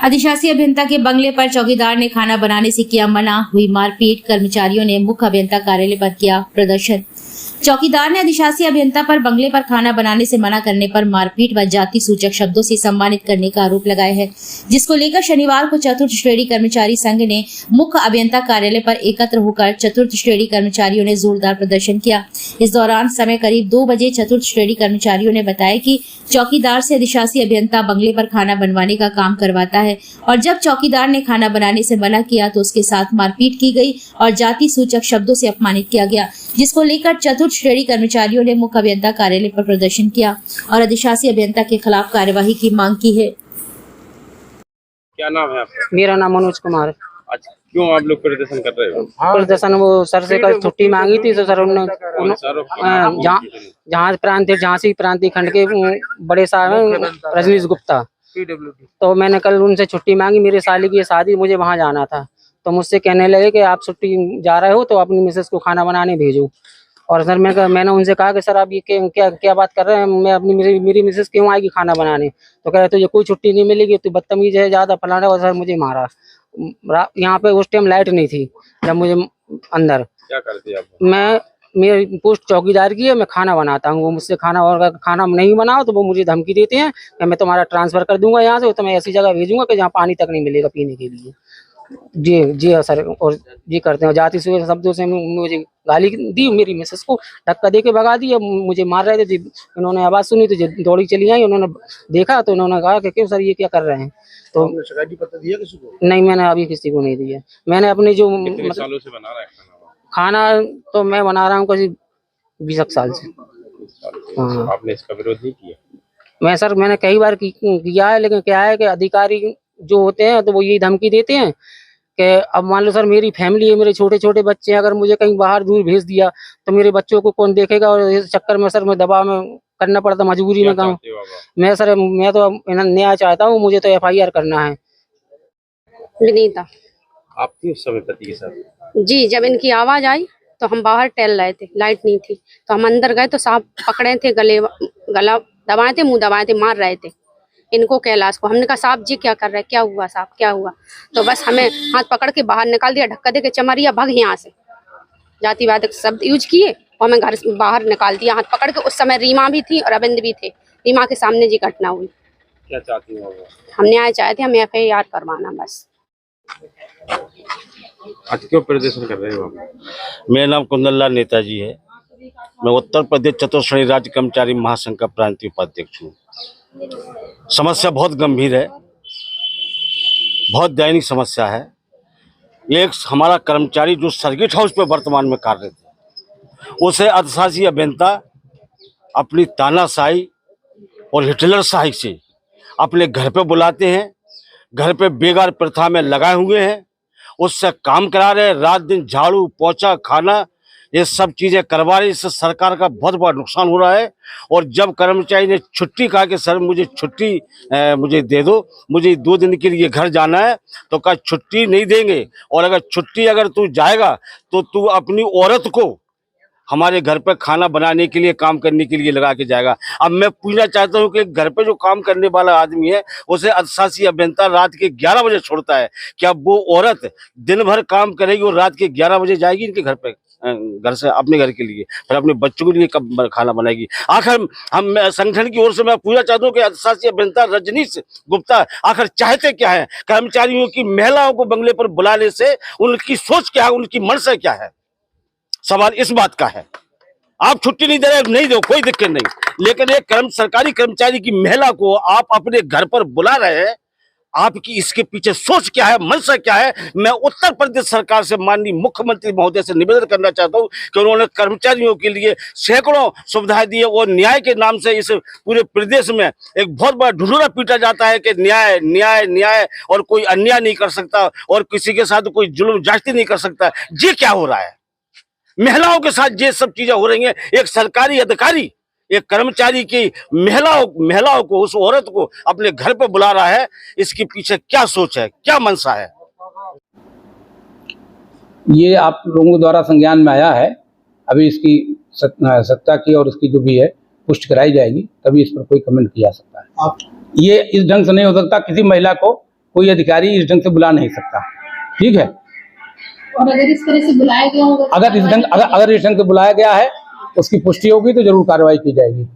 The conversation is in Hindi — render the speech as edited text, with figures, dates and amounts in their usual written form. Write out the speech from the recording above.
अधिशासी अभियंता के बंगले पर चौकीदार ने खाना बनाने से किया मना, हुई मारपीट। कर्मचारियों ने मुख्य अभियंता कार्यालय पर किया प्रदर्शन। चौकीदार ने अधिशासी अभियंता पर बंगले पर खाना बनाने से मना करने पर मारपीट व जाति सूचक शब्दों से सम्मानित करने का आरोप लगाया है, जिसको लेकर शनिवार को चतुर्थ श्रेणी कर्मचारी संघ ने मुख्य अभियंता कार्यालय पर एकत्र होकर चतुर्थ श्रेणी कर्मचारियों ने जोरदार प्रदर्शन किया। इस दौरान समय करीब 2 बजे चतुर्थ श्रेणी कर्मचारियों ने बताया कि चौकीदार से अधिशासी अभियंता बंगले पर खाना बनवाने का काम करवाता है और जब चौकीदार ने खाना बनाने से मना किया तो उसके साथ मारपीट की गई और जाति सूचक शब्दों से अपमानित किया गया, जिसको लेकर चतुर्थ श्रेणी कर्मचारियों ने मुख्य अभियंता कार्यालय पर प्रदर्शन किया और अधिशासी अभियंता के खिलाफ कार्यवाही की मांग की है। क्या नाम है आपका? मेरा नाम मनोज कुमार है। अच्छा, क्यों आप लोग प्रदर्शन कर रहे हो? प्रदर्शन वो सर से कल छुट्टी मांगी थी तो सर उन्होंने जहाँ प्रांत थे झांसी प्रांतीय खंड के बड़े साहब हैं रजनीश गुप्ता, तो मैंने कल उनसे छुट्टी मांगी। मेरे साली की शादी, मुझे वहाँ जाना था, तो मुझसे कहने लगे कि आप छुट्टी जा रहे हो तो अपनी मिसेस को खाना बनाने भेजो। और सर मैंने उनसे कहा कि सर आप ये क्या बात कर रहे हैं, मैं अपनी मेरी मिसेस क्यों आएगी खाना बनाने? तो कह रहे तुझे कोई छुट्टी नहीं मिलेगी, तू बदतमीज है ज्यादा फलाना। और सर मुझे मारा। यहाँ पे उस टाइम लाइट नहीं थी जब मुझे अंदर। क्या करते आप? मेरी पोस्ट चौकीदार की है, मैं खाना बनाता हूँ। वो मुझसे खाना नहीं बनाओ तो वो मुझे धमकी देते हैं कि मैं तुम्हारा ट्रांसफर कर दूंगा यहाँ से, तो मैं ऐसी जगह भेजूंगा कि जहाँ पानी तक नहीं मिलेगा पीने के लिए। जी हाँ सर, और ये करते हैं जाति से शब्दों से मुझे गाली दी, मेरी मिसेस को धक्का दे के भगा दी। मुझे मार रहे थे, इन्होंने आवाज़ सुनी तो दौड़ी चली आई। उन्होंने देखा तो उन्होंने कहा कि क्यों सर ये क्या कर रहे हैं? तो शिकायत पत्र दिया किसी को? नहीं, मैंने अभी किसी को नहीं दिया। मैंने अपनी जो सालों से बना रहा है खाना तो मैं बना रहा हूँ करीब 20 साल से। हाँ। आपने इसका विरोध नहीं किया? मैंने कई बार किया है, लेकिन क्या है कि अधिकारी जो होते हैं तो वो यही धमकी देते हैं कि अब मान लो सर मेरी फैमिली है, मेरे छोटे छोटे बच्चे हैं, अगर मुझे कहीं बाहर दूर भेज दिया तो मेरे बच्चों को कौन देखेगा? और इस चक्कर में सर मैं दबाव में करना पड़ता, मजबूरी में कहूँ मैं तो न्याय चाहता हूँ, मुझे तो FIR करना है। विनीता। आपकी उस समय पति के साथ? जी, जब इनकी आवाज आई तो हम बाहर टहल रहे थे, लाइट नहीं थी, तो हम अंदर गए तो सांप पकड़े थे, गला दबाए थे, मुंह दबाए थे, मार रहे थे इनको, कैलाश को। हमने कहा साहब जी क्या कर रहे हैं, क्या हुआ साहब, क्या हुआ? तो बस हमें हाथ पकड़ के बाहर निकाल दिया, धक्का दे के चमरिया भाग यहाँ से, जातिवादक शब्द यूज किए और हमें घर से बाहर निकाल दिया हाथ पकड़ के। उस समय रीमा भी थी और अरविंद भी थे। रीमा के सामने जी घटना हुई। क्या चाहती हो? हम न्याय चाहे थे, हमें FIR करवाना बस। आज क्यों प्रदर्शन कर रहे हो आप? मेरा नाम कुंदनलाल नेताजी है। मैं उत्तर प्रदेश चतुर्थ श्रेणी राज्य कर्मचारी महासंघ का प्रांतीय उपाध्यक्ष हूँ। समस्या बहुत गंभीर है, बहुत दैनिक समस्या है। एक हमारा कर्मचारी जो सर्किट हाउस पे वर्तमान में कार्यरत है, उसे अधिशासी अभियंता अपनी तानाशाही और हिटलरशाही से अपने घर पे बुलाते हैं, घर पे बेगार प्रथा में लगाए हुए हैं, उससे काम करा रहे हैं, रात दिन झाड़ू पोछा खाना ये सब चीजें करवा रहे। इससे सरकार का बहुत बड़ा नुकसान हो रहा है। और जब कर्मचारी ने छुट्टी कहा कि सर मुझे छुट्टी मुझे दे दो, मुझे 2 दिन के लिए घर जाना है, तो कहा छुट्टी नहीं देंगे, और अगर तू जाएगा तो तू अपनी औरत को हमारे घर पे खाना बनाने के लिए काम करने के लिए लगा के जाएगा। अब मैं पूछना चाहता हूँ कि घर पे जो काम करने वाला आदमी है उसे अधिशासी अभियंता रात के 11 बजे छोड़ता है, क्या वो औरत दिन भर काम करेगी और रात के 11 बजे जाएगी इनके घर पे, घर से अपने घर के लिए, फिर अपने बच्चों के लिए कब खाना बनाएगी? आखिर हम संगठन की ओर से मैं पूछना चाहता हूँ कि अधिशासी अभियंता रजनीश गुप्ता आखिर चाहते क्या है? कर्मचारियों की महिलाओं को बंगले पर बुलाने से उनकी सोच क्या है, उनकी मनसा क्या है? सवाल इस बात का है। आप छुट्टी नहीं दे रहे, नहीं दो, कोई दिक्कत नहीं, लेकिन एक सरकारी कर्मचारी की महिला को आप अपने घर पर बुला रहे हैं, आपकी इसके पीछे सोच क्या है, मनसा क्या है? मैं उत्तर प्रदेश सरकार से माननीय मुख्यमंत्री महोदय से निवेदन करना चाहता हूं कि उन्होंने कर्मचारियों के लिए सैकड़ों सुविधाएं दी है और न्याय के नाम से इस पूरे प्रदेश में एक बहुत बड़ा ढिंढोरा पीटा जाता है कि न्याय न्याय न्याय, और कोई अन्याय नहीं कर सकता और किसी के साथ कोई जुल्म ज्यादती नहीं कर सकता। ये क्या हो रहा है? महिलाओं के साथ ये सब चीजें हो रही हैं। एक सरकारी अधिकारी एक कर्मचारी की महिलाओं को, उस औरत को अपने घर पे बुला रहा है, इसके पीछे क्या सोच है, क्या मनसा है? ये आप लोगों द्वारा संज्ञान में आया है। अभी इसकी सत्ता की और इसकी जो भी है पुष्टि कराई जाएगी, तभी इस पर कोई कमेंट किया जा सकता है। ये इस ढंग से नहीं हो सकता किसी महिला को कोई अधिकारी इस ढंग से बुला नहीं सकता। ठीक है, और अगर इस तरह से बुलाया गया होगा, अगर इस ढंग से बुलाया गया है उसकी पुष्टि होगी तो जरूर कार्रवाई की जाएगी।